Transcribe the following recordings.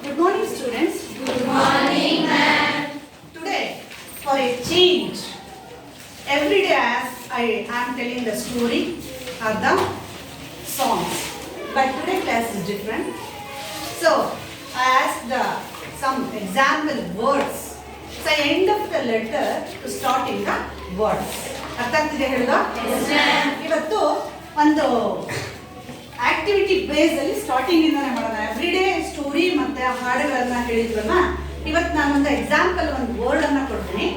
Good morning, students. Good morning, ma'am. Today, for a change, every day as I am telling the story or the songs, but today class is different. So, I asked some example words. So, I end of the letter to start in the words. ಅರ್ಥ ಆಗ್ತಿದೆ ಹೇಳುವ? Yes, ma'am. ಇವತ್ತು ಒಂದು activity base ಅಲ್ಲಿ starting ಇಂದಾನೆ ಮಾಡೋಣ. Every day story ಮತ್ತೆ ಹಾಡುಗಳನ್ನ ಹೇಳಿದ್ವಲ್ಲ, ಇವತ್ತು ನಾನೊಂದು ಎಕ್ಸಾಂಪಲ್ ಒಂದು ವರ್ಡ್ ಅನ್ನ ಕೊಡ್ತೀನಿ.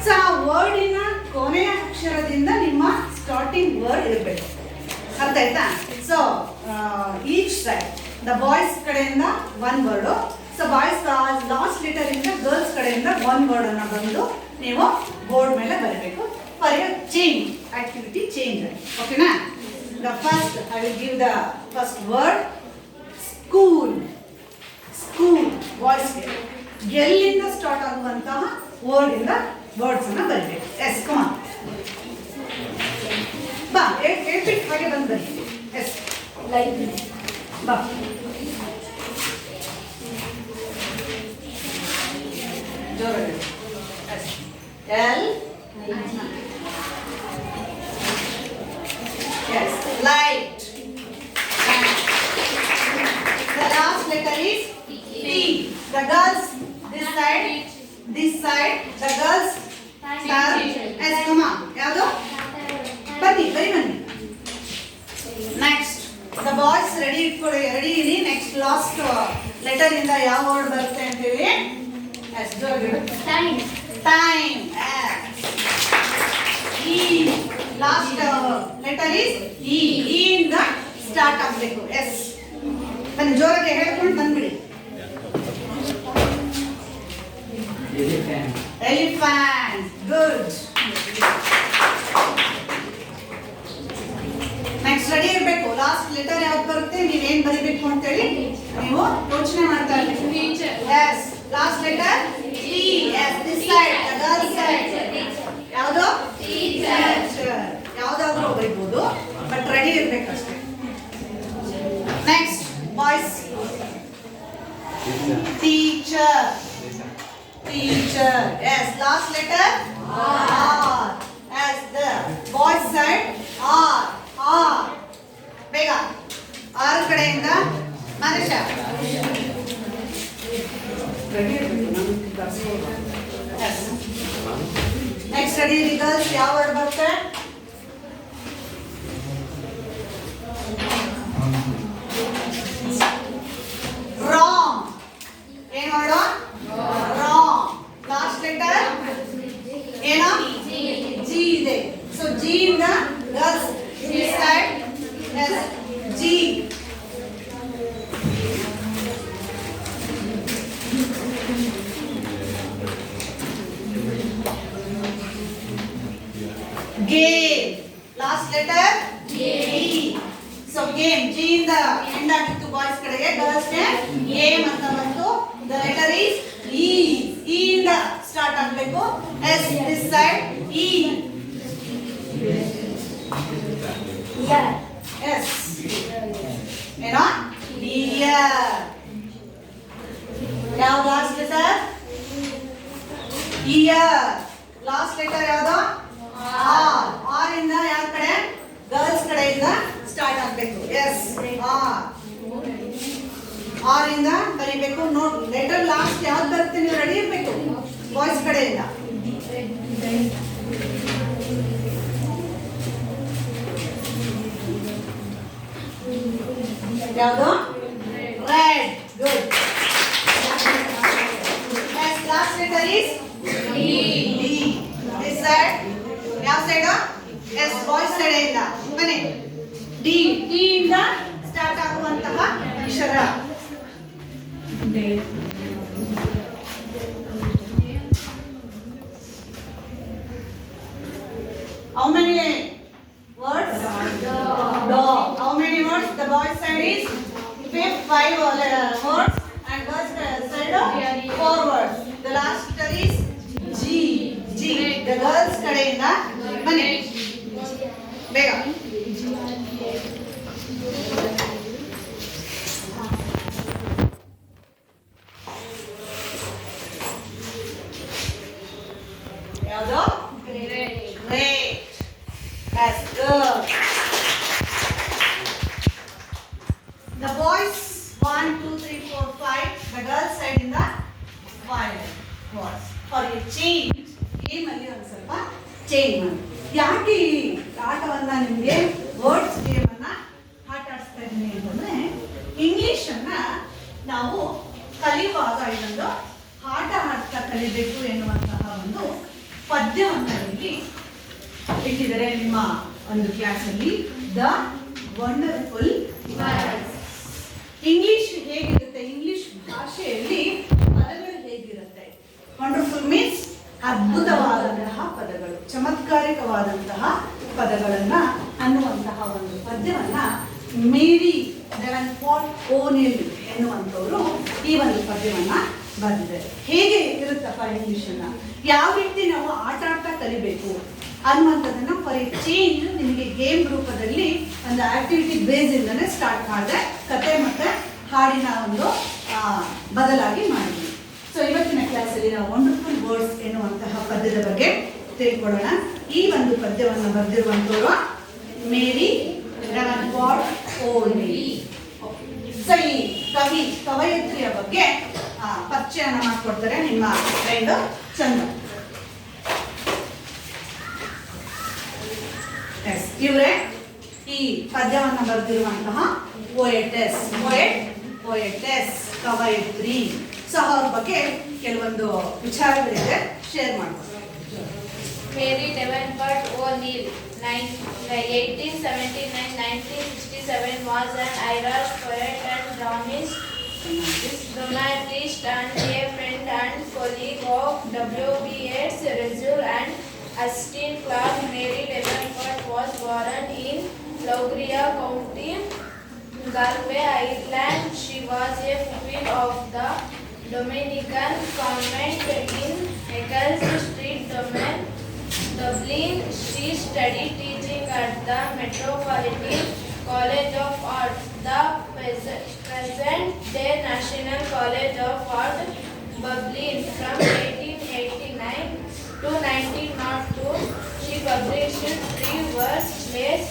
ಸೊ ಆ ವರ್ಡಿನ ಕೊನೆಯ ಅಕ್ಷರದಿಂದ ನಿಮ್ಮ ಸ್ಟಾರ್ಟಿಂಗ್ ವರ್ಡ್ ಇರಬೇಕು. ಅರ್ಥ ಆಯ್ತಾ? So each side the boys ಕಡೆಯಿಂದ one word, so boys last letter ಇಂದ ಗರ್ಲ್ಸ್ ಕಡೆಯಿಂದ ಒನ್ ವರ್ಡ್ ಅನ್ನ ಬಂದು ನೀವು ಬೋರ್ಡ್ ಮೇಲೆ ಬರಬೇಕು. For your change activity change. ಓಕೆನಾ? The first, I will give the first word. School. School. Voice. ಎಲ್ಲಿಂದ ಸ್ಟಾರ್ಟ್ ಆಗುವಂತಹ ವರ್ಡ್ ಇಂದ ವರ್ಡ್ಸ್ ಅನ್ನ ಬರಬೇಕು. Yes, come on. ಬಾ, ಹೇಳ್ಬಿಟ್ಟು ಹಾಗೆ ಬಂದು ಬನ್ನಿ. Yes, Library. ಬಾ. ಜೋರಾಗಿ. Yes. L. Yes, light. And the last letter is T. The girls this side, the girls start. Yes, come on. ಯಾವುದು? ಬನ್ನಿ, ಬನ್ನಿ. Next, the boys ready ಇಟ್ಕೊಳ್ಳಿ, ರೆಡಿ ಇರಿ. ನೆಕ್ಸ್ಟ್ ಲಾಸ್ಟ್ ಲೆಟರ್ ಇಂದ ಯಾವ ವರ್ಡ್ ಬರುತ್ತೆ ಅಂತ ಹೇಳಿ. ಎಸ್, ಜೋರಾಗಿ. Time. Time. E. Last letter is E. E ಇಂದ ಸ್ಟಾರ್ಟ್ ಆಗಬೇಕು. ಎಸ್, ಬನ್ನಿ ಜೋರಾಗಿ ಹೇಳ್ಕೊಂಡು ಬಂದ್ಬಿಡಿ. Elephant. Good. ನೆಕ್ಸ್ಟ್ ರೆಡಿ ಇರಬೇಕು. ಲಾಸ್ಟ್ ಲೆಟರ್ ಯಾವ್ದು ಬರುತ್ತೆ, ನೀವೇನ್ ಬರಿಬೇಕು ಅಂತೇಳಿ ನೀವು ಯೋಚನೆ ಮಾಡ್ತಾ ಇರ್ಬೇಕು. Yes, last letter T. Yes, this side, the girl side. ಯಾವುದು? ಯಾವ್ದಾದ್ರೂ ಬರೀಬಹುದು, ಬಟ್ ರೆಡಿ ಇರ್ಬೇಕಷ್ಟೇ. Next boys. Teacher. Teacher. Yes, last letter R. Yes, the boys side R. R. ಬೇಗ ಆರ್ ಕಡೆಯಿಂದ ಮನುಷ್ಯ. ರೆಡಿ ಇರಬೇಕು. Yes, next ready girls. ಯಾವ word ಬರುತ್ತೆ? ರಾಂಗ್. ಏನ್ ವರ್ಡ್? ರಾಂಗ್. ಲಾಸ್ಟ್ ಲೆಟರ್ ಏನೋ ಜಿ ಇದೆ. ಸೊ ಜಿ ಇಂದ girls side. Yes, G. Game. Last letter G. So game. G in the end ಆಗಿತ್ತು ಬಾಯ್ಸ್ ಕಡೆಗೆ, ಗರ್ಲ್ಸ್ ಗೆ game ಅಂತ ಬಂತು. The letter is E. E ಇಂದ ಸ್ಟಾರ್ಟ್ ಆಗಬೇಕು. S this side E. Yeah. S. ಏನೋ? Deer. ಯಾವ last letter? Ear. Last letter ಯಾವುದು? ಆರ್. ಆರ್ ಇಂದ ಯಾವ ಕಡೆ? ಗರ್ಲ್ಸ್ ಕಡೆಯಿಂದ ಸ್ಟಾರ್ಟ್ ಆಗಬೇಕು. S, R. ಆರ್ ಇಂದ ಬರೀಬೇಕು. ನೋಟ್ ಲೆಟರ್ ಲಾಸ್ಟ್ ಯಾವ್ದು ಬರುತ್ತೆ ನೀವು ರೆಡಿ ಇರಬೇಕು ಬಾಯ್ಸ್ ಕಡೆಯಿಂದ. ಯಾವುದು? Red. Good. Yes, last letter is D. D. This side ಯಾವ ಸೈಡು? ಎಸ್, ಬಾಯ್ಸ್ ಸೈಡ್ ಇಂದ ಬನ್ನಿ. ಡಿ. ಡಿ ಇಂದ ಸ್ಟಾರ್ಟ್ ಆಗುವಂತಹ ಅಕ್ಷರ. How many words? Dog. How many words? The boys side is 5 words and girls side 4 words. The last letter is G. G. The girls ಕಡೆಯಿಂದ ಬನ್ನಿ ಬೇಗ. ಯಾವುದು? Great. Great. That's good. The boys 1, 2, 3, 4, 5. The girls side in the 5 was. For a change, game ಅಲ್ಲಿ ಒಂದು ಸ್ವಲ್ಪ change ಮಾಡಿ. ಯಾಕೆ ಈ ಆಟವನ್ನ ನಿಮಗೆ ವರ್ಡ್ಸ್ ಗೇಮ್ ಅನ್ನ ಆಟ ಆಡಿಸ್ತಾ ಇದ್ದೀನಿ ಅಂತಂದ್ರೆ ಇಂಗ್ಲಿಷನ್ನ ನಾವು ಕಲಿಯುವಾಗ ಇದೊಂದು ಆಟ ಆಡ್ತಾ ಕಲಿಬೇಕು ಎನ್ನುವಂತಹ ಒಂದು ಪದ್ಯವನ್ನು ಇಲ್ಲಿ ಇಟ್ಟಿದ್ದಾರೆ ನಿಮ್ಮ ಒಂದು ಕ್ಲಾಸಲ್ಲಿ. The wonderful Words. ಇಂಗ್ಲಿಷ್ ಹೇಗಿರುತ್ತೆ, ಇಂಗ್ಲಿಷ್ ಭಾಷೆಯಲ್ಲಿ ಪದಗಳು ಹೇಗಿರುತ್ತೆ? ವಂಡರ್ಫುಲ್ ಮೀನ್ಸ್ ಅದ್ಭುತವಾದಂತಹ ಪದಗಳು, ಚಮತ್ಕಾರಿಕವಾದಂತಹ ಪದಗಳನ್ನ ಅನ್ನುವಂತಹ ಒಂದು ಪದ್ಯವನ್ನ ಮೇರಿ ಡೆವನ್ಪೋರ್ಟ್ ಓನೆಲ್ ಎನ್ನುವಂಥವರು ಈ ಒಂದು ಪದ್ಯವನ್ನ ಬರೆದಿದ್ದಾರೆ. ಹೇಗೆ ಇರುತ್ತಪ್ಪ ಇಂಗ್ಲಿಷನ್ನ, ಯಾವ ರೀತಿ ನಾವು ಆಟ ಆಡ್ತಾ ಕಲಿಬೇಕು ಅನ್ನುವಂಥದ್ದನ್ನ ಫಾರ್ ಎ ಚೇಂಜ್ ನಿಮಗೆ ಗೇಮ್ ರೂಪದಲ್ಲಿ ಒಂದು ಆಕ್ಟಿವಿಟಿ ಬೇಸ್ ಇಂದನೇ ಸ್ಟಾರ್ಟ್ ಮಾಡಿದೆ, ಕತೆ ಮತ್ತೆ ಹಾಡಿನ ಒಂದು ಬದಲಾಗಿ ಮಾಡಿದ್ವಿ. ಸೊ ಇವತ್ತಿನ ಕ್ಲಾಸಲ್ಲಿ ನಾವು ವಂಡರ್ಫುಲ್ ವರ್ಡ್ಸ್ ಎನ್ನುವಂತಹ ಪದ್ಯದ ಬಗ್ಗೆ ತಿಳ್ಕೊಳ್ಳೋಣ. ಈ ಒಂದು ಪದ್ಯವನ್ನು ಬರೆದಿರುವಂಥವರು ಮೇರಿ ಡೆವನ್ಪೋರ್ಟ್ ಓನೆಲ್. ಸೊ ಈ ಕವಯಿತ್ರಿಯ ಬಗ್ಗೆ ಪರಿಚಯನ ಮಾಡಿಕೊಡ್ತಾರೆ ನಿಮ್ಮ ಫ್ರೆಂಡ್ ಚಂದ. ಇವರೇ ಈ ಪದ್ಯವನ್ನು ಬರೆದಿರುವಂತಹ ಪೋಯೆಟೆಸ್ ಕವಯಿತ್ರಿ. ಸೊ ಅವ್ರ ಬಗ್ಗೆ ಕೆಲವೊಂದು ವಿಚಾರಗಳಿದೆ, ಶೇರ್ ಮಾಡ್ತಾರೆ. Mary Davenport O'Neill, 1879-1967, was an Irish poet and dramatist and a friend and colleague of W.B. Yeats, Russell and Austin Clarke. Mary Davenport was born in Loughrigg County, Galway, Ireland. She was a pupil of the Dominican convent in Eccles Street, Dublin. She studied teaching at the Metropolitan College of Art, the present-day National College of Art, Dublin. From 1889 to 1902, she published 3 verse plays,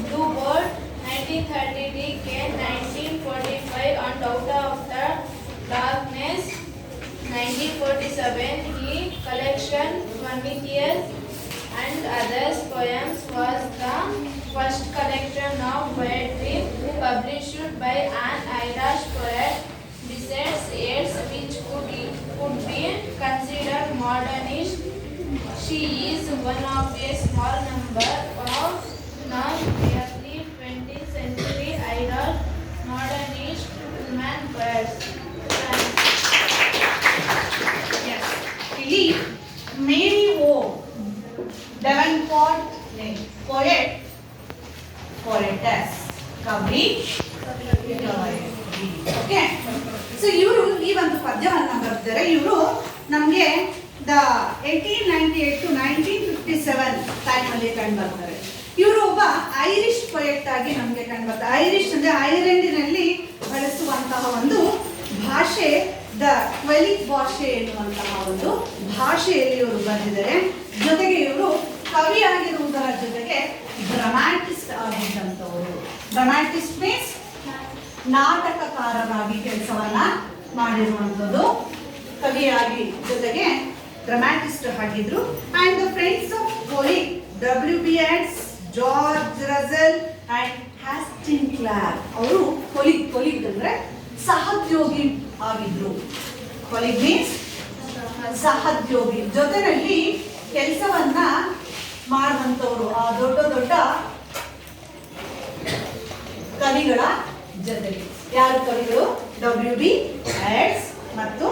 Bluebird, 1930, Decade, 1945, and Out of the Darkness, 1947. He collection Prometheus and Others poems was the first collection of poetry published by an Irish poet. Besides Yeats, which could be considered modernist, she is one of a small number of non-early 20th century Irish modernist women poets. ಇಲ್ಲಿ ಮೇರಿ ಓ ಡೆವನ್ಪೋರ್ಟ್ ಪೋಯೆಟೆಸ್ ಕವಿ. Okay, so ಇವರು ಈ ಒಂದು ಪದ್ಯವನ್ನ ಬರ್ತಾರೆ. ಇವರು ನಮಗೆ the 1898 to 1957 ಟೈಮಲ್ಲಿ ಕಂಡು ಬರ್ತಾರೆ. ಇವರು ಒಬ್ಬ ಐರಿಷ್ ಪೊಯೆಟ್ ಆಗಿ ನಮಗೆ ಕಂಡು ಬರ್ತಾರೆ. ಐರಿಷ್ ಅಂದ್ರೆ ಐರ್ಲೆಂಡಿನಲ್ಲಿ ಬಳಸುವಂತಹ ಒಂದು ಭಾಷೆ, ದ ಕ್ವೆಲಿಕ್ ಭಾಷೆ ಎನ್ನುವಂತಹ ಒಂದು ಭಾಷೆಯಲ್ಲಿ ಇವರು ಬರೆದಿದ್ದಾರೆ. ಜೊತೆಗೆ ಇವರು ಕವಿ ಆಗಿರುವುದರ ಜೊತೆಗೆ ಡ್ರಾಮಾಟಿಸ್ಟ್ ಆಗಿದ್ದಂಥವರು. ಡ್ರಾಮಾಟಿಸ್ಟ್ ಮೀನ್ಸ್ ನಾಟಕಕಾರರಾಗಿ ಕೆಲಸವನ್ನ ಮಾಡಿರುವಂಥದ್ದು. ಕವಿಯಾಗಿ ಜೊತೆಗೆ ಡ್ರಾಮಾಟಿಸ್ಟ್ ಆಗಿದ್ರು. And the friends of ಕೊಲಿಗ್ W.B. Yeats, George Russell and Austin Clarke. ಅವರು ಕೊಲಿಗ್ ಅಂದ್ರೆ ಸಹೋದ್ಯೋಗಿ ಆಗಿದ್ರು. ಕೊಲಿಗ್ ಮೀನ್ಸ್ ಸಹೋದ್ಯೋಗಿ, ಜೊತೆಯಲ್ಲಿ ಕೆಲಸವನ್ನ ಮಾಡುವಂತವರು ಆ ದೊಡ್ಡ ದೊಡ್ಡ ಕವಿಗಳ ಜೊತೆಗೆ. ಯಾರು ಕವಿಗಳು? W.B. Yeats ಮತ್ತು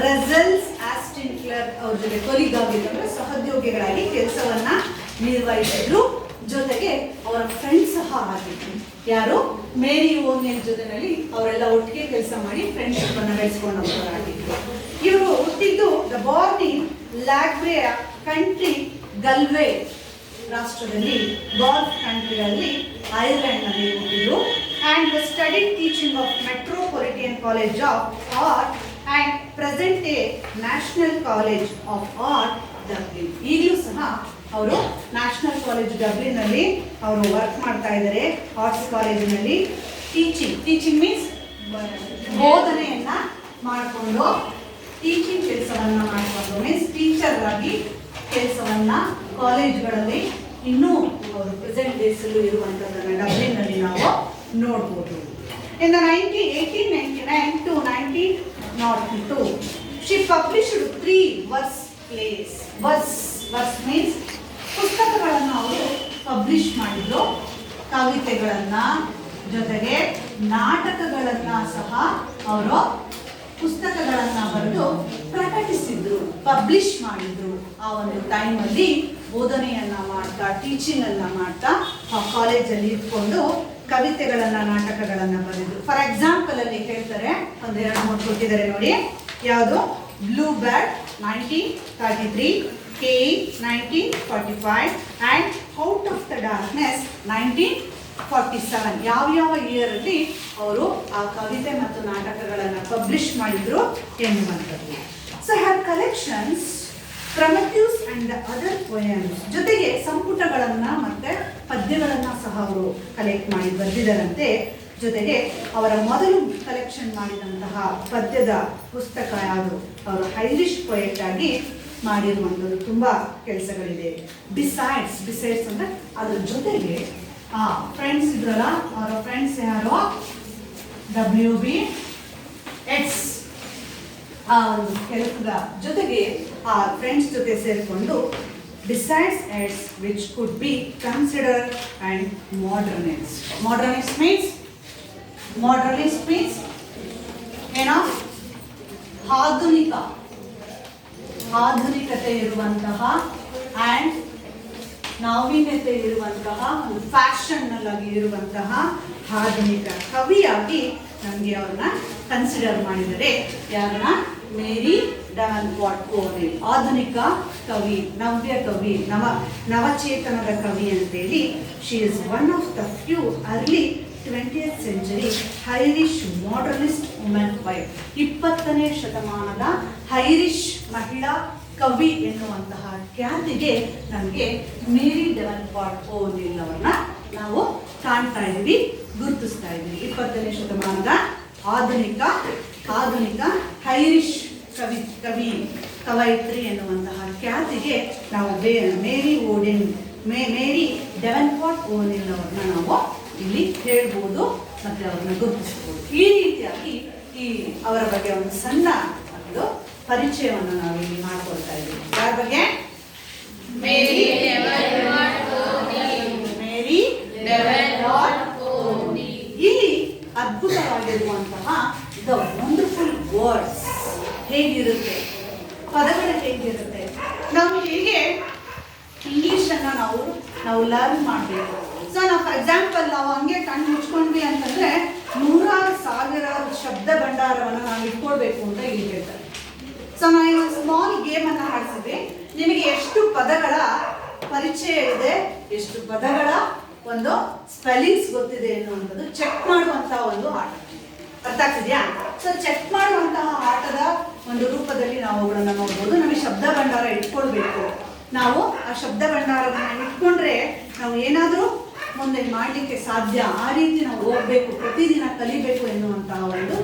ರಸೆಲ್ಸ್ ಆಸ್ಟಿನ್ ಕ್ಲಾರ್ಕ್ ಅವ್ರ ಜೊತೆ ಕೊಲಿಗ್ ಆಗಿದ್ರು, ಸಹೋದ್ಯೋಗಿಗಳಾಗಿ ಕೆಲಸವನ್ನ ನಿರ್ವಹಿಸಿದ್ರು. ಜೊತೆಗೆ ಅವರ ಫ್ರೆಂಡ್ ಸಹ ಆಗಿದ್ರು. ಯಾರು? ಮೇರಿ ಓನೆಲ್ ಜೊತೆನಲ್ಲಿ ಅವರೆಲ್ಲ ಒಟ್ಟಿಗೆ ಕೆಲಸ ಮಾಡಿ ಫ್ರೆಂಡ್ಶಿಪ್ ಅನ್ನು ಬೆಳೆಸ್ಕೊಂಡವರಾಗಿದ್ರು. ಇವರು ಹುಟ್ಟಿದ್ದು ದ ಬಾರ್ನ್ ಇನ್ ಲಾಗ್ಬ್ರೆ ಕಂಟ್ರಿ, ಗಲ್ವೆ ರಾಷ್ಟ್ರದಲ್ಲಿ, ಗಾಲ್ಫ್ ಕಂಟ್ರಿಯಲ್ಲಿ, ಐರ್ಲೆಂಡ್ನಲ್ಲಿ ಹುಟ್ಟಿದ್ರು. and was studied teaching of Metropolitan College of Art and present day National College of Art, Dublin. ಈಗಲೂ ಸಹ ಅವರು ನ್ಯಾಷನಲ್ ಕಾಲೇಜ್ ಡಬ್ಲಿನಲ್ಲಿ ಅವರು ವರ್ಕ್ ಮಾಡ್ತಾ ಇದ್ದಾರೆ. ಆರ್ಟ್ಸ್ ಕಾಲೇಜಿನಲ್ಲಿ ಟೀಚಿಂಗ್ ಮೀನ್ಸ್ ಬೋಧನೆಯನ್ನ ಮಾಡಿಕೊಂಡು ಟೀಚಿಂಗ್ ಕೆಲಸವನ್ನ ಮಾಡಿಕೊಂಡು ಮೀನ್ಸ್ ಟೀಚರ್ ಆಗಿ ಕೆಲಸವನ್ನ ಕಾಲೇಜ್ಗಳಲ್ಲಿ ಇನ್ನೂ ಅವರು ಪ್ರೆಸೆಂಟ್ ಡೇಸಲ್ಲೂ ಇರುವಂಥದ್ದನ್ನು ಡಬ್ಲಿನ್ನಲ್ಲಿ ನಾವು ನೋಡ್ಬೋದು. In the 1899 to 1902, she published 3 verse plays. Verse means ಪುಸ್ತಕಗಳನ್ನು ಅವರು ಪಬ್ಲಿಷ್ ಮಾಡಿದ್ರು. ಕವಿತೆಗಳನ್ನ ಜೊತೆಗೆ ನಾಟಕಗಳನ್ನ ಸಹ ಅವರು ಪುಸ್ತಕಗಳನ್ನ ಬರೆದು ಪ್ರಕಟಿಸಿದ್ರು, ಪಬ್ಲಿಷ್ ಮಾಡಿದ್ರು. ಆ ಒಂದು ಟೈಮಲ್ಲಿ ಬೋಧನೆಯನ್ನ ಮಾಡ್ತಾ ಟೀಚಿಂಗ್ ಅನ್ನ ಮಾಡ್ತಾ ಆ ಕಾಲೇಜಲ್ಲಿ ಇಟ್ಕೊಂಡು ಕವಿತೆಗಳನ್ನ ನಾಟಕಗಳನ್ನ ಬರೆದ್ರು. ಫಾರ್ ಎಕ್ಸಾಂಪಲ್ ಅಲ್ಲಿ ಹೇಳ್ತಾರೆ, ಒಂದು 2-3 ಕೊಟ್ಟಿದ್ದಾರೆ ನೋಡಿ. ಯಾವುದು? Blue beard 1933, KE 1945 and Out of the Darkness 1947. ಯಾವ ಇಯರ್ ಅಲ್ಲಿ ಅವರು ಆ ಕವಿತೆ ಮತ್ತು ನಾಟಕಗಳನ್ನು ಪಬ್ಲಿಷ್ ಮಾಡಿದ್ರು ಎನ್ನುವಂಥದ್ದು. So have collections Prometheus and other poems, ಜೊತೆಗೆ ಸಂಪುಟಗಳನ್ನ ಮತ್ತೆ ಪದ್ಯಗಳನ್ನ ಸಹ ಅವರು ಕಲೆಕ್ಟ್ ಮಾಡಿ ಬರೆದಿದ್ದಾರಂತೆ. ಜೊತೆಗೆ ಅವರ ಮೊದಲು ಕಲೆಕ್ಷನ್ ಮಾಡಿದಂತಹ ಪದ್ಯದ ಪುಸ್ತಕ ಯಾವುದು? ಅವರು ಐರಿಷ್ ಪೊಯೆಟ್ ಆಗಿ ಮಾಡಿರುವಂಥದ್ದು ತುಂಬಾ ಕೆಲಸಗಳಿದೆ. ಬಿಸೈಡ್ಸ್ ಅಂದ್ರೆ ಅದ್ರ ಜೊತೆಗೆ ಫ್ರೆಂಡ್ಸ್ ಇದ್ರಲ್ಲ, ಅವರ ಫ್ರೆಂಡ್ಸ್ ಯಾರು? WB Yeats. ಆ ಒಂದು ಕೆಲಸದ ಜೊತೆಗೆ ಆ ಫ್ರೆಂಡ್ಸ್ ಜೊತೆ ಸೇರಿಕೊಂಡು besides Yeats which could be considered and modernist. Modernist means ಏನೋ ಆಧುನಿಕತೆ ಇರುವಂತಹ ಆ್ಯಂಡ್ ನಾವೀನ್ಯತೆ ಇರುವಂತಹ ಒಂದು ಫ್ಯಾಷನ್ನಲ್ಲಾಗಿ ಇರುವಂತಹ ಆಧುನಿಕ ಕವಿಯಾಗಿ ನಮಗೆ ಅವ್ರನ್ನ ಕನ್ಸಿಡರ್ ಮಾಡಿದರೆ. ಯಾರನ್ನ? ಮೇರಿ ಡವನ್ಪಾರ್ಟ್ ಓನೆಲ್. ಆಧುನಿಕ ಕವಿ, ನವ್ಯ ಕವಿ, ನವಚೇತನದ ಕವಿ ಅಂತೇಳಿ. She is one of the few early 20th century Irish modernist women poet. 20ನೇ ಶತಮಾನದ ಐರಿಷ್ ಮಹಿಳಾ ಕವಿ ಎನ್ನುವಂತಹ ಖ್ಯಾತಿಗೆ ನಮಗೆ ಮೇರಿ ಡವನ್ಪಾರ್ಟ್ ಓನೆಲ್ ಅವರನ್ನ ನಾವು ಕಾಣ್ತಾ ಇದ್ದೀವಿ, ಗುರುತಿಸ್ತಾ ಇದ್ದೀವಿ. 20ನೇ ಶತಮಾನದ ಆಧುನಿಕ ಐರಿಷ್ ಕವಯಿತ್ರಿ ಎನ್ನುವಂತಹ ಖ್ಯಾತಿಗೆ ನಾವು ಮೇರಿ ಡವನ್ಪಾರ್ಟ್ ಓನೆಲ್ ಅವರನ್ನ ನಾವು ಇಲ್ಲಿ ಹೇಳ್ಬೋದು ಮತ್ತೆ ಅವ್ರನ್ನ ಗುರುತಿಸ್ಬೋದು. ಈ ರೀತಿಯಾಗಿ ಅವರ ಬಗ್ಗೆ ಒಂದು ಸಣ್ಣ ಒಂದು ಪರಿಚಯವನ್ನು ನಾವು ಇಲ್ಲಿ ಮಾಡ್ಕೊಳ್ತಾ ಇದ್ದೀವಿ. ಯಾರ ಬಗ್ಗೆ? ಮೇರಿ ಡವನ್ಪಾರ್ಟ್ ಓನೆಲ್. ಇಲ್ಲಿ ಅದ್ಭುತವಾಗಿರುವಂತಹ ದ ವಂಡರ್ಫುಲ್ ವರ್ಡ್ಸ್ ಹೇಗಿರುತ್ತೆ, ಪದಗಳು ಹೇಗಿರುತ್ತೆ, ನಾವು ಹೇಗೆ ಇಂಗ್ಲಿಷನ್ನು ನಾವು ಲರ್ನ್ ಮಾಡಬೇಕು. ಸೊ ನಾವು ಫಾರ್ ಎಕ್ಸಾಂಪಲ್ ನಾವು ಹಂಗೆ ಕಣ್ಣು ಮುಚ್ಕೊಂಡ್ವಿ ಅಂತಂದ್ರೆ 100,000 ಶಬ್ದ ಭಂಡಾರವನ್ನು ನಾವು ಇಟ್ಕೊಳ್ಬೇಕು ಅಂತ ಇಲ್ಲಿ ಹೇಳ್ತಾರೆ. ಸೊ ನಾವು ಒಂದು ಸ್ಮಾಲ್ ಗೇಮ್ ಅನ್ನ ಆಡಿಸಿದ್ವಿ. ನಿಮಗೆ ಎಷ್ಟು ಪದಗಳ ಪರಿಚಯ ಇದೆ, ಎಷ್ಟು ಪದಗಳ ಒಂದು ಸ್ಪೆಲ್ಲಿಂಗ್ಸ್ ಗೊತ್ತಿದೆ ಎನ್ನುವಂಥದ್ದು ಚೆಕ್ ಮಾಡುವಂತಹ ಒಂದು ಆಟ. ಅರ್ಥ ಆಗ್ತಿದ್ಯಾ? ಸೊ ಚೆಕ್ ಮಾಡುವಂತಹ ಆಟದ ಒಂದು ರೂಪದಲ್ಲಿ ನಾವು ಅವುಗಳನ್ನು ನೋಡ್ಬೋದು. ನಮಗೆ ಶಬ್ದ ಭಂಡಾರ ಇಟ್ಕೊಳ್ಬೇಕು. ನಾವು ಆ ಶಬ್ದ ಭಂಡಾರವನ್ನು ಇಟ್ಕೊಂಡ್ರೆ ನಾವು ಏನಾದರೂ ಮುಂದೆ ಮಾಡಲಿಕ್ಕೆ ಸಾಧ್ಯ. ಆ ರೀತಿ ನಾವು ಹೋಗ್ಬೇಕು, ಪ್ರತಿದಿನ ಕಲಿಬೇಕು ಎನ್ನುವಂತಹ ಒಂದು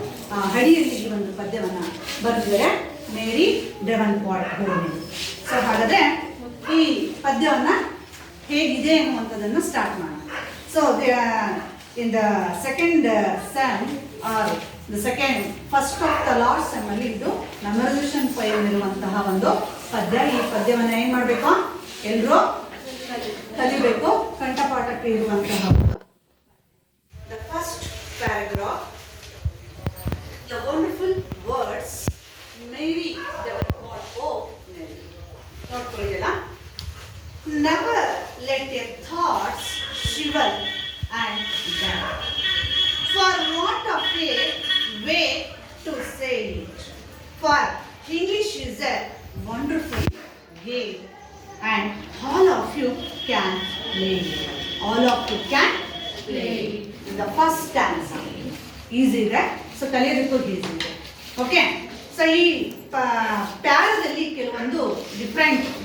ಅಡಿಯಲ್ಲಿ ಈ ಒಂದು ಪದ್ಯವನ್ನು ಬರೆದಿದ್ದಾರೆ ಮೇರಿ ಡವನ್ಪಾರ್ಟ್ ಓನೆಲ್. ಸೊ ಹಾಗಾದ್ರೆ ಈ ಪದ್ಯವನ್ನು ಹೇಗಿದೆ ಎನ್ನುವಂಥದ್ದನ್ನು ಸ್ಟಾರ್ಟ್ ಮಾಡೋಣ. So in the second sem or first of the last sem ಅಲ್ಲಿ ಇದು ಮೆಮೊರೈಸೇಷನ್ ಪೊಯಮ್ ಇರುವಂತಹ ಒಂದು ಪದ್ಯ. ಈ ಪದ್ಯವನ್ನು ಏನ್ ಮಾಡಬೇಕು? ಎಲ್ಲರೂ ಕಲಿಬೇಕು, ಕಂಠಪಾಠಕ್ಕೆ ಇರುವಂತಹ. The first paragraph, the wonderful words Mary Devenport O'Neill. ನೋಡ್ಕೊಳ್ಳಿಲ್ಲ? Never let your thoughts shiver and die. For want of a way to say it. For English is a wonderful game and all of you can play it. All of you can play it. The first stanza. Easy, right? So, ಕಲಿಯೋದಕ್ಕೂ easy ಇದೆ. Okay? So ಈ ಪ್ಯಾರದಲ್ಲಿ ಕೆಲವು ಒಂದು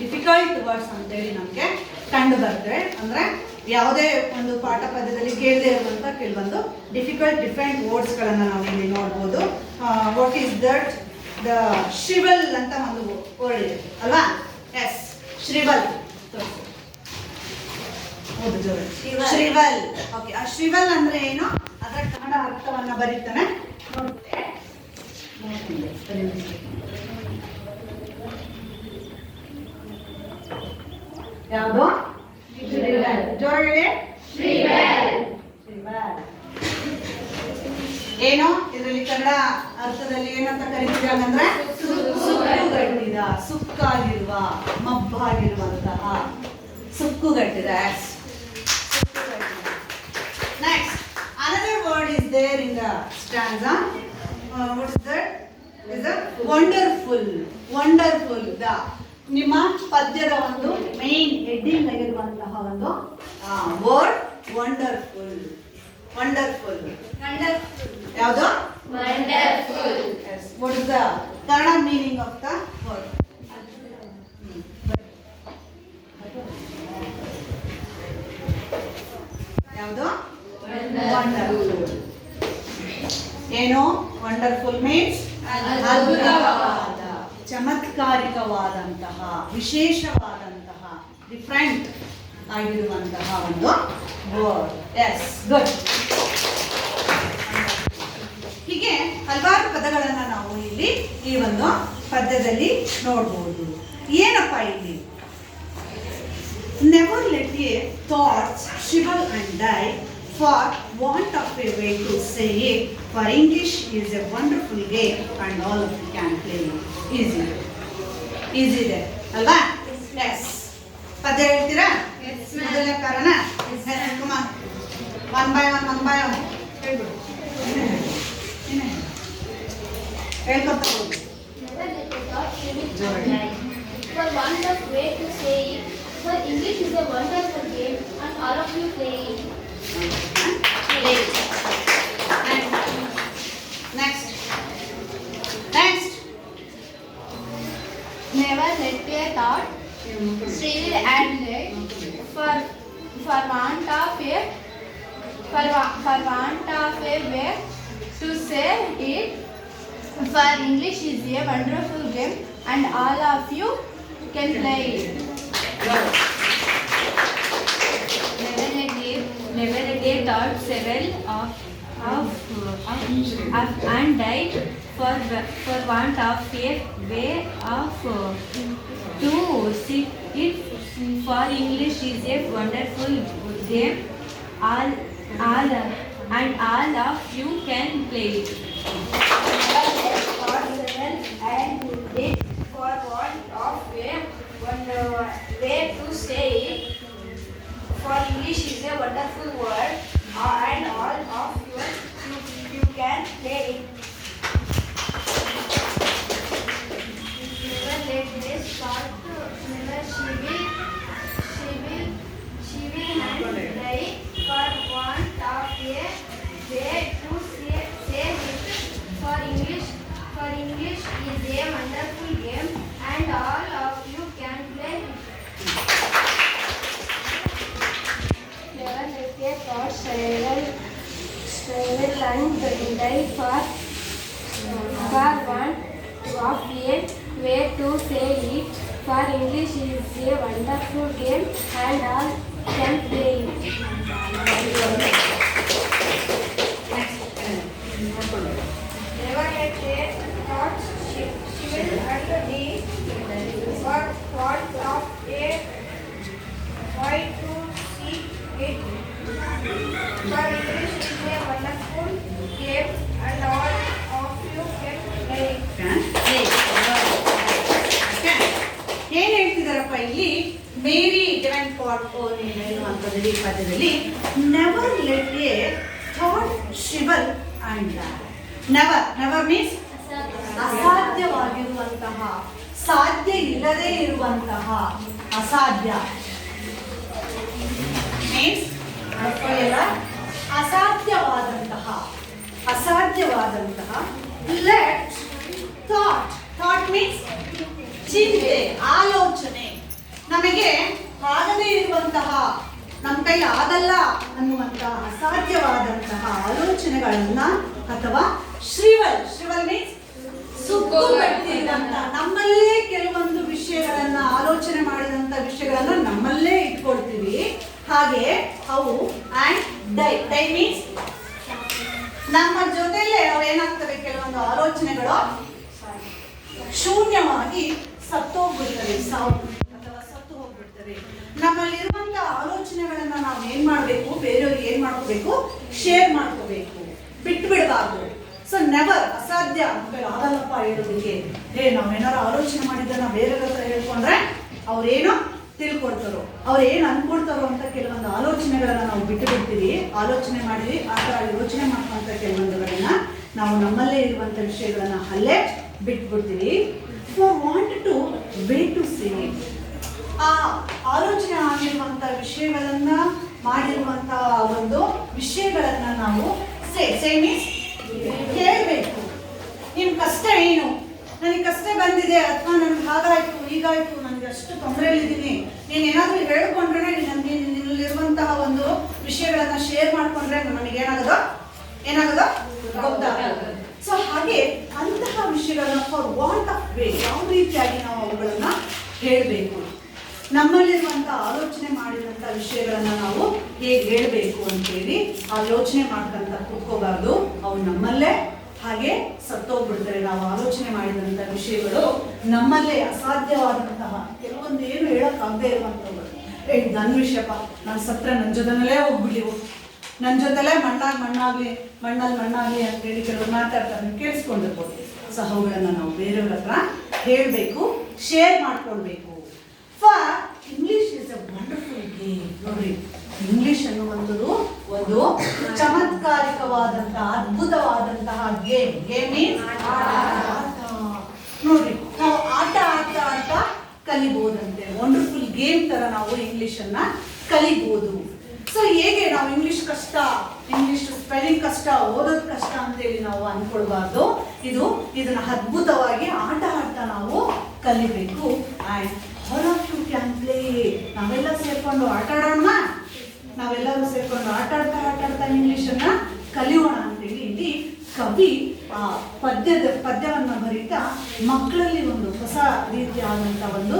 difficult words ಅಂತೇಳಿ ನಮಗೆ ಕಂಡು ಬರ್ತವೆ. ಅಂದರೆ ಯಾವುದೇ ಒಂದು ಪಾಠ ಪದ್ಯದಲ್ಲಿ ಕೇಳದೇ ಇರುವಂಥ ಕೆಲವೊಂದು ಡಿಫ್ರೆಂಟ್ ವರ್ಡ್ಸ್ಗಳನ್ನು ನಾವು ಇಲ್ಲಿ ನೋಡ್ಬೋದು. What is that? ದ ಶ್ರಿವಲ್ ಅಂತ ಒಂದು ವರ್ಡ್ ಇದೆ ಅಲ್ವಾ? ಎಸ್, ಶ್ರಿವಲ್. ಹೌದು, ಜೋರು. ಶ್ರಿವಲ್. ಓಕೆ, ಆ ಶ್ರಿವಲ್ ಅಂದ್ರೆ ಏನು? ಅದರ ಕನ್ನಡ ಅರ್ಥವನ್ನ ಬರೀತಾನೆ. ಯಾವುದು? ಜೋರ ಹೇಳಿ. ಏನು ಇದರಲ್ಲಿ ಕನ್ನಡ ಅರ್ಥದಲ್ಲಿ ಏನಂತ ಕರಿತೀವಿ ಅಂದ್ರೆ ಸುಕ್ಕುಗಟ್ಟಿದ, ಸುಕ್ಕಾಗಿರುವ, ಮಬ್ಬಾಗಿರುವಂತಹ, ಸುಕ್ಕುಗಟ್ಟಿದ. Next, another word is there in the stanza. What is that? Is a wonderful. Wonderful. The ನಿಮ್ಮ ಪದ್ಯದ ಒಂದು ಮೇನ್ ಹೆಡ್ಡಿಂಗ್ ಆಗಿರುವಂತಹ ಒಂದು ವರ್ಡ್ ವಂಡರ್ಫುಲ್. ವಂಡರ್ಫುಲ್. ಯಾವುದು? Wonderful. Yes. What is the Kannada meaning of the word? ಯಾವುದು? Wonderful. ಏನು? Wonderful means ಅದ್ಭುತವಾದ, ಚಮತ್ಕಾರಿಕವಾದಂತಹ, ವಿಶೇಷವಾದಂತಹ, ಡಿಫ್ರೆಂಟ್ ಆಗಿರುವಂತಹ ಒಂದು ವರ್ಡ್. S, good. ಹೀಗೆ ಹಲವಾರು ಪದಗಳನ್ನು ನಾವು ಇಲ್ಲಿ ಈ ಒಂದು ಪದ್ಯದಲ್ಲಿ ನೋಡ್ಬೋದು. ಏನಪ್ಪ ಇಲ್ಲಿ? Never let a thoughts shrivel and die for want of a way to say it. For English is a wonderful game and all of you can play it. Easy. Easy there. ಅಲ್ವಾ? Yes. ಪದ್ಯ ಹೇಳ್ತೀರಾ? ಮೊದಲನೇ ಕಾರಣ? Yes. Come on. One by one. ಹೇಳ್ಬಿಡು. ಹೇಳ್ಕೊತಾ ಹೋಗಿ. Never let a thought shrivel and die. For want of way to say it. For English is a wonderful game and all of you play it. Next. Never let a thought shrivel and die. For want of a way to say it. For English is a wonderful game and all of you can play it. Never let a thought shrivel and die for want of a way of to see it. For English is a wonderful game. All of you can play it. And it for want of way to say it. For English is a wonderful word and all of you can play it. Never let this thought never she will and die for want of a way to say it. For English is a wonderful game and all of you can play it. Never let a thought shrivel and die for want of a way to say it. For English is a wonderful game and all can play it. Never let a thought shrivel and die for want of a way to see it. For English is a wonderful game and all of you can play it. ಏನ್ ಹೇಳ್ತಿದಾರಪ್ಪ ಇಲ್ಲಿ? ಮೇರಿ ಡೆವೆನ್ pot ಹೇಳುವಂಥದ್ದು ಈ ಪದ್ಯದಲ್ಲಿ never let a thought shrivel and never means ಅಸಾಧ್ಯವಾಗಿರುವಂತಹ, ಸಾಧ್ಯ ಇಲ್ಲದೆ ಇರುವಂತಹ, ಅಸಾಧ್ಯ ಮೀನ್ಸ್ ಅಸಾಧ್ಯವಾದಂತಹ ಲೆಟ್ ಥಾಟ್ ಮೀನ್ಸ್ ಚಿಂತೆ, ಆಲೋಚನೆ, ನಮಗೆ ಆಗದೇ ಇರುವಂತಹ, ನಮ್ಮ ಕೈಲಿ ಆಗಲ್ಲ ಅನ್ನುವಂತಹ ಅಸಾಧ್ಯವಾದಂತಹ ಆಲೋಚನೆಗಳನ್ನ ಅಥವಾ ಶ್ರೀವಲ್ ಮೀನ್ಸ್ ಸುತ್ತುಗಟ್ಟಿದಂತ ನಮ್ಮಲ್ಲೇ ಕೆಲವೊಂದು ವಿಷಯಗಳನ್ನ ಆಲೋಚನೆ ಮಾಡಿದಂತ ವಿಷಯಗಳನ್ನ ನಮ್ಮಲ್ಲೇ ಇಟ್ಕೊಳ್ತೀವಿ. ಹಾಗೆ ಅವು ಅಂಡ್ ಡೈ ಮೀನ್ಸ್ ನಮ್ಮ ಜೊತೆಲೇ ಅವು ಏನಾಗ್ತವೆ, ಕೆಲವೊಂದು ಆಲೋಚನೆಗಳು ಶೂನ್ಯವಾಗಿ ಸತ್ತೋಗ್ಬಿಡ್ತವೆ, ಸಾವು ಅಥವಾ ಸತ್ತು ಹೋಗ್ಬಿಡ್ತವೆ. ನಮ್ಮಲ್ಲಿರುವಂತಹ ಆಲೋಚನೆಗಳನ್ನ ನಾವು ಏನ್ ಮಾಡ್ಬೇಕು, ಬೇರೆಯವ್ರಿಗೆ ಏನ್ ಮಾಡ್ಕೋಬೇಕು, ಶೇರ್ ಮಾಡ್ಕೋಬೇಕು, ಬಿಟ್ಟು ಬಿಡಬಾರ್ದು. ಸೊ ನೆವರ್, ಅಸಾಧ್ಯ, ಆಗಲ್ಲಪ್ಪ ಹೇಳೋದಕ್ಕೆ. ನಾವೇನಾರು ಆಲೋಚನೆ ಮಾಡಿದ್ದನ್ನ ಬೇರೆಯವ್ರ ಹತ್ರ ಹೇಳ್ಕೊಂಡ್ರೆ ಅವ್ರೇನೋ ತಿಳ್ಕೊಡ್ತಾರೋ, ಅವ್ರು ಏನು ಅನ್ಕೊಳ್ತಾರೋ ಅಂತ ಕೆಲವೊಂದು ಆಲೋಚನೆಗಳನ್ನ ನಾವು ಬಿಟ್ಟು ಬಿಡ್ತೀವಿ. ಆಲೋಚನೆ ಮಾಡಿದ್ವಿ ಆ ಥರ ಯೋಚನೆ ಮಾಡುವಂಥ ಕೆಲವೊಂದುಗಳನ್ನ ನಾವು ನಮ್ಮಲ್ಲೇ ಇರುವಂಥ ವಿಷಯಗಳನ್ನ ಅಲ್ಲೇ ಬಿಟ್ಬಿಡ್ತೀವಿ. For want to way to say, ಆ ಆಲೋಚನೆ ಆಗಿರುವಂಥ ವಿಷಯಗಳನ್ನ ಮಾಡಿರುವಂಥ ಒಂದು ವಿಷಯಗಳನ್ನ ನಾವು ಸೇ ಮೀನ್ಸ್ ಕೇಳಬೇಕು. ನಿಮ್ಮ ಕಷ್ಟ ಏನು, ನನಗೆ ಕಷ್ಟ ಬಂದಿದೆ, ಅಥವಾ ನನಗೆ ಹಾಗಾಯ್ತು ಹೀಗಾಯ್ತು, ನನಗೆ ಅಷ್ಟು ತೊಂದರೆಯಲ್ಲಿದ್ದೀನಿ, ನೀನು ಏನಾದರೂ ಹೇಳ್ಕೊಂಡ್ರೆ, ನಿನ್ನಲ್ಲಿರುವಂತಹ ಒಂದು ವಿಷಯಗಳನ್ನ ಶೇರ್ ಮಾಡ್ಕೊಂಡ್ರೆ ನಮಗೇನಾಗೋದು ಗೊತ್ತಾಗೋದು. ಸೊ ಹಾಗೆ ಅಂತಹ ವಿಷಯಗಳನ್ನ ಫಾರ್ ವಾಂಟ್ ಆಫ್ ವೇ, ಯಾವ ರೀತಿಯಾಗಿ ನಾವು ಅವುಗಳನ್ನ ಹೇಳಬೇಕು, ನಮ್ಮಲ್ಲಿರುವಂಥ ಆಲೋಚನೆ ಮಾಡಿರುವಂಥ ವಿಷಯಗಳನ್ನ ನಾವು ಹೇಗೆ ಹೇಳಬೇಕು ಅಂತೇಳಿ ಆಲೋಚನೆ ಮಾಡ್ಕೊಂತ ಕೂತ್ಕೋಬಾರ್ದು. ಅವು ನಮ್ಮಲ್ಲೇ ಹಾಗೆ ಸತ್ತೋಗ್ಬಿಡ್ತಾರೆ. ನಾವು ಆಲೋಚನೆ ಮಾಡಿದಂಥ ವಿಷಯಗಳು ನಮ್ಮಲ್ಲೇ ಅಸಾಧ್ಯವಾದಂತಹ ಕೆಲವೊಂದು ಏನು ಹೇಳೋಕ್ಕಾಗದೇ ಇರುವಂಥವು. ನನ್ನ ವಿಷಯಪ್ಪ, ನಾನು ಸತ್ರ ನನ್ನ ಜೊತೆನಲ್ಲೇ ಹೋಗ್ಬಿಡ್ಲಿವು, ನನ್ನ ಜೊತೆಲೇ ಮಣ್ಣಲ್ಲಿ ಮಣ್ಣಾಗಲಿ ಅಂತೇಳಿ ಕೆಲವರು ಮಾತಾಡ್ತಾರೆ, ಕೇಳಿಸ್ಕೊಂಡಿರ್ಬೋದು. ಸೊ ಅವುಗಳನ್ನು ನಾವು ಬೇರೆಯವ್ರ ಹತ್ರ ಹೇಳಬೇಕು, ಶೇರ್ ಮಾಡ್ಕೊಳ್ಬೇಕು. For English is a wonderful game. ನೋಡ್ರಿ, ಇಂಗ್ಲಿಷ್ ಅನ್ನುವಂಥದ್ದು ಒಂದು ಚಮತ್ಕಾರಿಕವಾದಂತಹ ಅದ್ಭುತವಾದಂತಹ ಗೇಮ್. ಮೀನ್ಸ್ ನೋಡ್ರಿ, ನಾವು ಆಟ ಕಲಿಬಹುದಂತೆ. ವಂಡರ್ಫುಲ್ ಗೇಮ್ ತರ ನಾವು ಇಂಗ್ಲಿಷ್ ಅನ್ನ ಕಲಿಬಹುದು. ಸೊ ಹೇಗೆ ನಾವು ಇಂಗ್ಲಿಷ್ ಕಷ್ಟ, ಇಂಗ್ಲಿಷ್ ಸ್ಪೆಲ್ಲಿಂಗ್ ಕಷ್ಟ, ಓದೋದು ಕಷ್ಟ ಅಂತೇಳಿ ನಾವು ಅನ್ಕೊಳ್ಬಾರ್ದು. ಇದನ್ನ ಅದ್ಭುತವಾಗಿ ಆಟ ನಾವು ಕಲಿಬೇಕು. And all of you can play. ನಾವೆಲ್ಲ ಸೇರ್ಕೊಂಡು ಆಟ ಆಡೋಣ, ನಾವೆಲ್ಲರೂ ಸೇರ್ಕೊಂಡು ಆಟ ಆಡ್ತಾ ಇಂಗ್ಲಿಷನ್ನ ಕಲಿಯೋಣ ಅಂತೇಳಿ ಇಲ್ಲಿ ಕವಿ ಆ ಪದ್ಯವನ್ನ ಬರೀತಾ ಮಕ್ಕಳಲ್ಲಿ ಒಂದು ಹೊಸ ರೀತಿಯಾದಂಥ ಒಂದು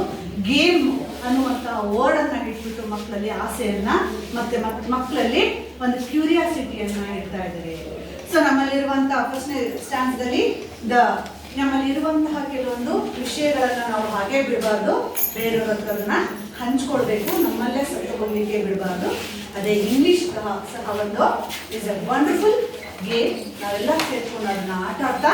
ಗೇಮ್ ಅನ್ನುವಂಥ ವರ್ಡನ್ನ ಇಟ್ಬಿಟ್ಟು ಮಕ್ಕಳಲ್ಲಿ ಆಸೆಯನ್ನ ಮತ್ತೆ ಮಕ್ಕಳಲ್ಲಿ ಒಂದು ಕ್ಯೂರಿಯಾಸಿಟಿಯನ್ನ ಇಡ್ತಾ ಇದ್ದಾರೆ. ಸೊ ನಮ್ಮಲ್ಲಿರುವಂತಹ ಫಸ್ಟ್ನೇ ಸ್ಟ್ಯಾನ್ಸ್ದಲ್ಲಿ ನಮ್ಮಲ್ಲಿರುವಂತಹ ಕೆಲವೊಂದು ವಿಷಯಗಳನ್ನ ನಾವು ಹಾಗೆ ಬಿಡಬಾರ್ದು, ಬೇರೆಯವ್ರ ಹತ್ರನ್ನ ಹಂಚ್ಕೊಳ್ಬೇಕು, ನಮ್ಮಲ್ಲೇ ಸತ್ತೋಗ್ಲಿಕ್ಕೆ ಬಿಡಬಾರ್ದು. ಅದೇ ಇಂಗ್ಲಿಷ್ ಸಹ ಒಂದು ಇಸ್ ಅ ವಂಡರ್ಫುಲ್ ಗೇಮ್. ನಾವೆಲ್ಲ ಸೇರ್ಕೊಂಡು ಅದನ್ನ ಆಟ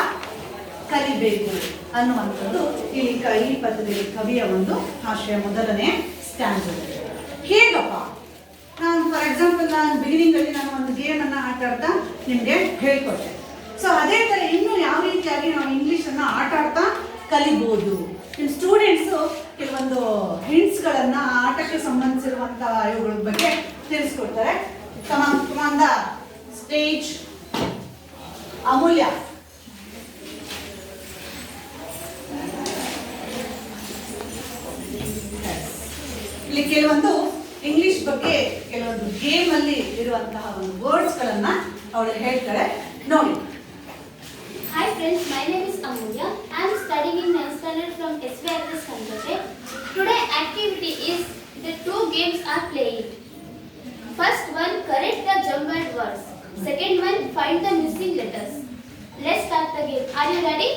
ಕಲಿಬೇಕು ಅನ್ನುವಂಥದ್ದು ಇಲ್ಲಿ ಈ ಪದ್ಯದಲ್ಲಿ ಕವಿಯ ಒಂದು ಆಶಯ. ಮೊದಲನೇ ಸ್ಟ್ಯಾನ್ಸ್ ಹೇಗಪ್ಪ, ನಾನು ಫಾರ್ ಎಕ್ಸಾಂಪಲ್ ಬಿಗಿನಿಂಗಲ್ಲಿ ನಾನು ಒಂದು ಗೇಮನ್ನು ಆಟ ನಿಮಗೆ ಹೇಳ್ಕೊಟ್ಟೆ. ಸೊ ಅದೇ ಥರ ಇನ್ನು ಯಾವ ರೀತಿಯಾಗಿ ನಾವು ಇಂಗ್ಲೀಷನ್ನು ಆಟ ಕಲಿಬೋದು. ನಿಮ್ಮ ಸ್ಟೂಡೆಂಟ್ಸು ಕೆಲವೊಂದು ಹಿಂಟ್ಸ್ಗಳನ್ನ ಆಟಕ್ಕೆ ಸಂಬಂಧಿಸಿರುವಂಥ ಇವುಗಳ ಬಗ್ಗೆ ತಿಳಿಸ್ಕೊಡ್ತಾರೆ. ಕಮಾಂದ ಸ್ಟೇಜ್ ಅಮೂಲ್ಯ. ಇಲ್ಲಿ ಕೆಲವೊಂದು ಇಂಗ್ಲಿಷ್ ಬಗ್ಗೆ ಕೆಲವೊಂದು ಗೇಮ್ ಅಲ್ಲಿ ಇರುವಂತಹ ಒಂದು ವರ್ಡ್ಸ್ ಗಳನ್ನ ಅವಳು ಹೇಳ್ತಾಳೆ, ನೋಡಿ. Hi friends, my name is Amulya. I am studying in 9th standard from SVRS Kandote. Today activity is the two games are played. First one, correct the jumbled words. Second one, find the missing letters. Let's start the game. Are you ready?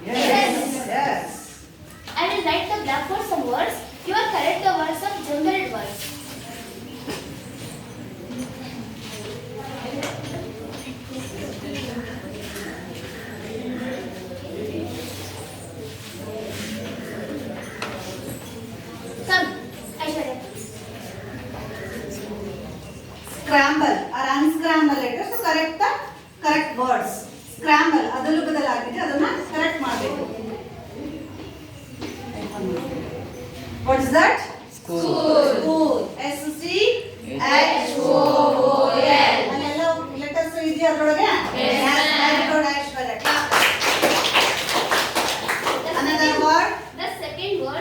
Yes. I will write the blackboard some words. You will correct the words of jumbled words. Come, Aishwarya. Scramble or unscramble letters. So correct the correct words. Scramble ಅದಲ್ಲೂ ಬದಲಾಗಿದೆ, ಅದನ್ನ correct ಮಾಡಬೇಕು. What is that? School. SCHOOL. ಅಲ್ಲೆಲ್ಲ letters ಇದೆಯಾ ಅದರೊಳಗೆ? Another word. The second word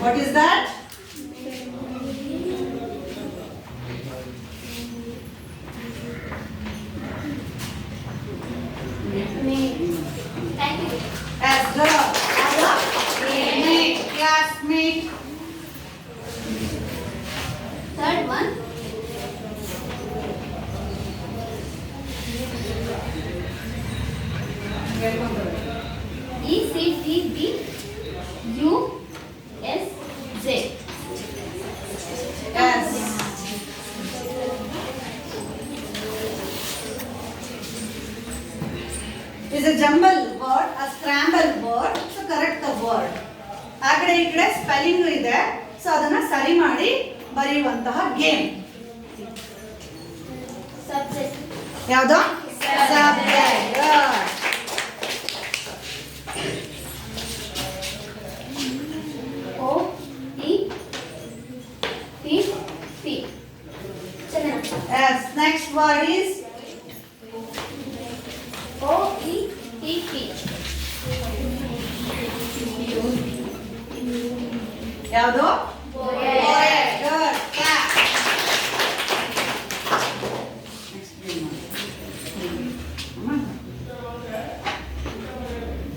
What is that? Thank you. As a mate, classmate. Third one. ECTBUSJ. Yes. Is a jumble word, a scramble word, so correct the word. ಆ ಕಡೆ ಈ ಕಡೆ spelling ಇದೆ, so ಅದನ್ನ ಸರಿ ಮಾಡಿ ಬರೆಯುವಂತಹ game. Subject. ಯಾವುದು? Subject. O T P P. Chandana. Yes. Next word is O E T P. ಯಾವುದು? Poet. Good. Clap.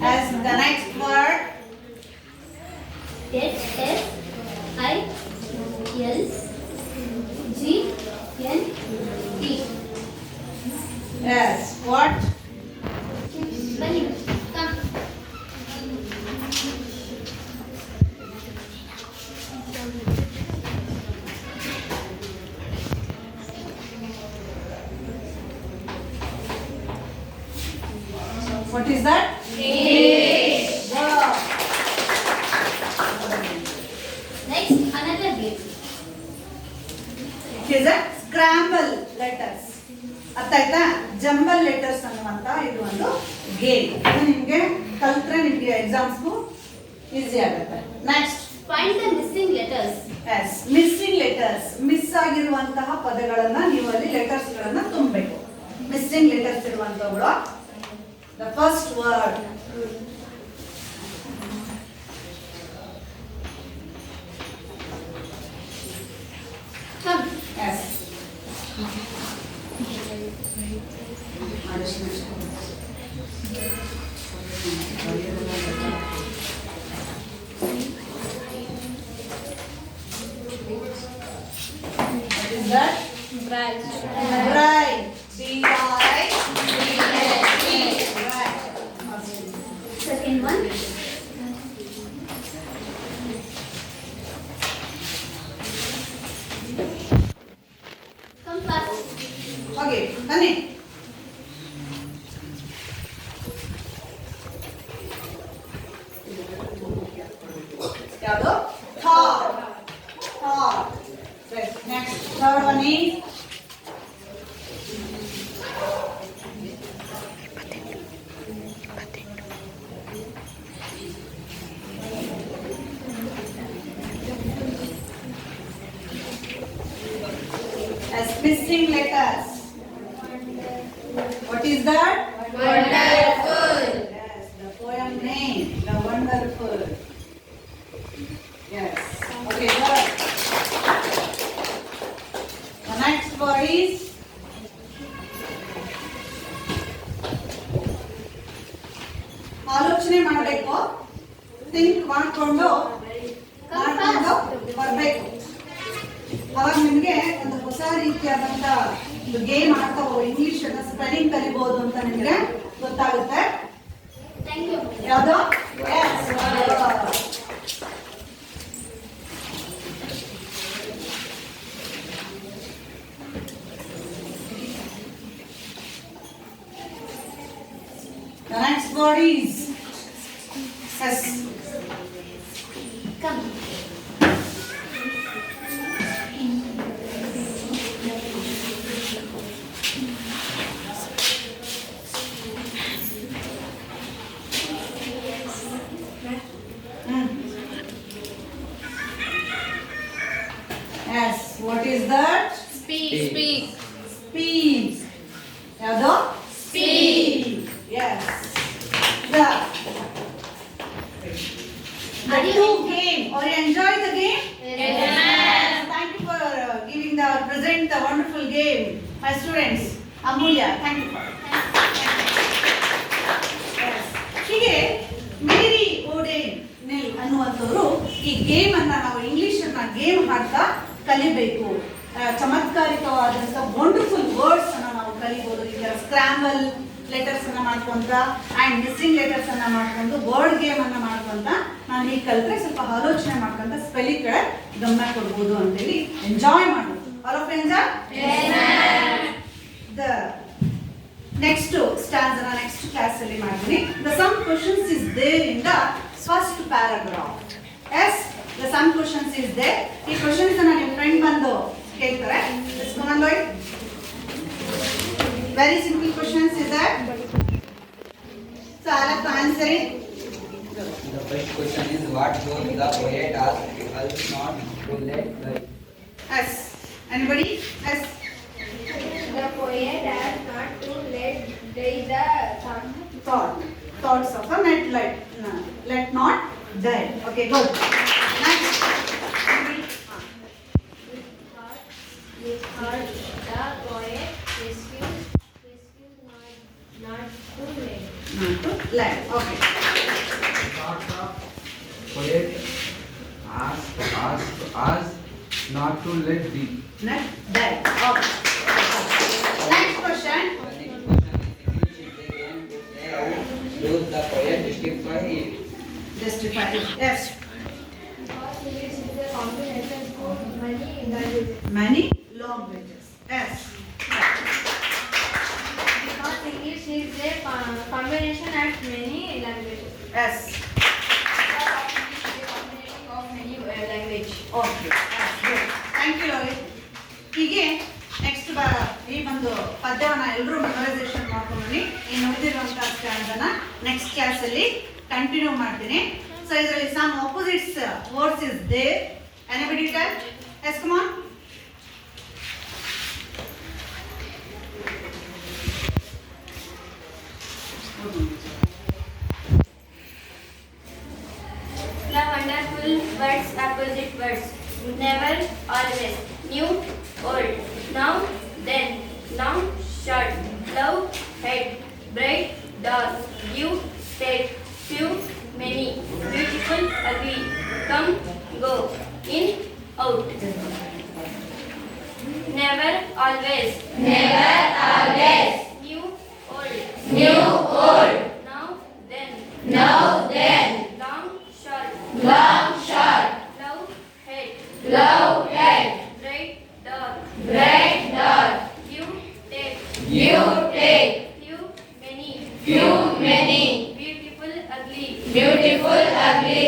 As the next word, H S I L G N E. yes. What? Spelling. Come. What is that? English. Good. Next, another game. It is a scramble letters. ಅರ್ಥ ಆಯ್ತಾ? Jumble letters ಅನ್ನುವಂತ ಇದು ಒಂದು game. ಇದು ನಿಮಗೆ ಕಲ್ತ್ರೆ ನಿಮಗೆ ಎಕ್ಸಾಮ್ಸ್ಗೂ ಈಸಿ ಆಗುತ್ತೆ. Next, Find the missing letters. Yes, missing letters. Miss ಆಗಿರುವಂತಹ ಪದಗಳನ್ನ ನೀವು ಅಲ್ಲಿ ಲೆಟರ್ಸ್ ಗಳನ್ನ ತುಂಬಬೇಕು. ಮಿಸ್ಸಿಂಗ್ ಲೆಟರ್ಸ್ ಇರುವಂತವುಗಳು. The first word, Come. Yes. What is that? Bright. Bright. B-R-I-G-H-T. Bright. Second one. Come fast. Okay, ಬನ್ನಿ. ಯಾವುದು? Thought. Thought. Right. Next, third one is as missing letters. What is that? Wonderful. Yes, the poem name, The Wonderful. Yes. Okay, good. The next word is ಆಲೋಚನೆ ಮಾಡಬೇಕು, think ಮಾಡಿಕೊಂಡು ಬರಬೇಕು. ಅವಾಗ ನಿಮಗೆ ಒಂದು ಹೊಸ ರೀತಿಯಾದಂತ ಒಂದು ಗೇಮ್ ಆಡ್ತಾ ಇಂಗ್ಲಿಷ್ ಅನ್ನ ಸ್ಪೆಲ್ಲಿಂಗ್ ಕಲಿಬಹುದು ಅಂತ ನಿಮಗೆ ಗೊತ್ತಾಗುತ್ತೆ. Thank you. ಯಾವುದು? The next word is S. Come. S. What is that? Speak. Speak. Speak. ಯಾವುದು? Speak. Yes. The Are you two game or Are you enjoying the game? Yes. Thank you for giving the present the wonderful game, my students. Amulya, thank you for it. Yes. ಹೀಗೆ ಮೇರಿ ಓಡೇನ್ ನೆಲ್ ಅನ್ನುವಂಥವ್ರು ಈ game ಅನ್ನ ನಾವು English ಅನ್ನ game ಹಾಡ್ತಾ ಕಲಿಬೇಕು. ಚಮತ್ಕಾರಿಕವಾದಂಥ wonderful words ಅನ್ನ ನಾವು ಕಲಿಬಹುದು. ಈಗ ಸ್ಕ್ರಾಂಬಲ್ ಲೆಟರ್ಸ್ ಅನ್ನ ಮಾಡ್ಕೊಂತ ಅಂಡ್ ಮಿಸ್ಸಿಂಗ್ ಲೆಟರ್ಸ್ ಅನ್ನ ಮಾಡ್ಕೊಂಡು ವರ್ಡ್ ಗೇಮ್ ಅನ್ನ ಮಾಡ್ಕೊಂತ ನಾನು ಈಗ ಕಲಿತ್ರೆ ಸ್ವಲ್ಪ ಆಲೋಚನೆ ಮಾಡ್ಕೊಂತ ಸ್ಪೆಲ್ಲಿಂಗ್ ಕಡೆ ಗಮನ ಕೊಡ್ಬೋದು ಅಂತೇಳಿ ಎಂಜಾಯ್ ಮಾಡ್ಬೋದು. All of enjoy. The next stanza ಅನ್ನ ನೆಕ್ಸ್ಟ್ ಕ್ಲಾಸ್ ಅಲ್ಲಿ ಮಾಡ್ತೀನಿ. The some questions is there in the first paragraph. Yes, the some questions is there. ಈ ಕ್ವೆಶ್ಚನ್ಸ್ ಅನ್ನ ನಿಮ್ಮ ಫ್ರೆಂಡ್ ಬಂದು ಕೇಳ್ತಾರೆ. Very simple questions is that. So I'll have to answer it. The first question is what does the poet ask us not to let die? Yes. Anybody? Yes. The poet has not to let die the Thoughts of a net let not die. Okay, good. Next. Anybody? The poet rescues not to let. Not to let. Okay. Not the poet ask us not to let be. Net die. Okay. Next question. The next question is in which they can say how does the poet justify it? Justify it. Yes. Because English is a combination of many languages. Many languages. Yes. Because English is a combination of many languages. Yes. Because English is a combination of many language. Okay. That's good. Thank you, Lohi. ಹೀಗೆ next ಈ ಒಂದು ಪದ್ಯವನ್ನ ಎಲ್ಲರೂ memorisation ಮಾಡ್ಕೊಂಡ್ಬನ್ನಿ. ಇನ್ನು ಉಳಿದಿರುವಂಥ ಸ್ಟ್ಯಾಂಡನ್ನ next ಕ್ಲಾಸಲ್ಲಿ ಕಂಟಿನ್ಯೂ ಮಾಡ್ತೀನಿ. ಸೊ ಇದರಲ್ಲಿ some opposites words is there. Anybody touch? Yes, come on. The wonderful words, opposite words. Never, always. New, old. Now, then. Long, short. Love, hate. Bright, dark. Give, take. Few, many. Beautiful, ugly. Come, go. In, out. Never, always. Never, always. New, old. New, old. Now, then. Now, then. Long, short. Long, short. Love, hate. Love, hate. Bright, dark. Bright, dark. Give, take. Give, take. Few, many. Few, many. Beautiful, ugly. Beautiful, ugly.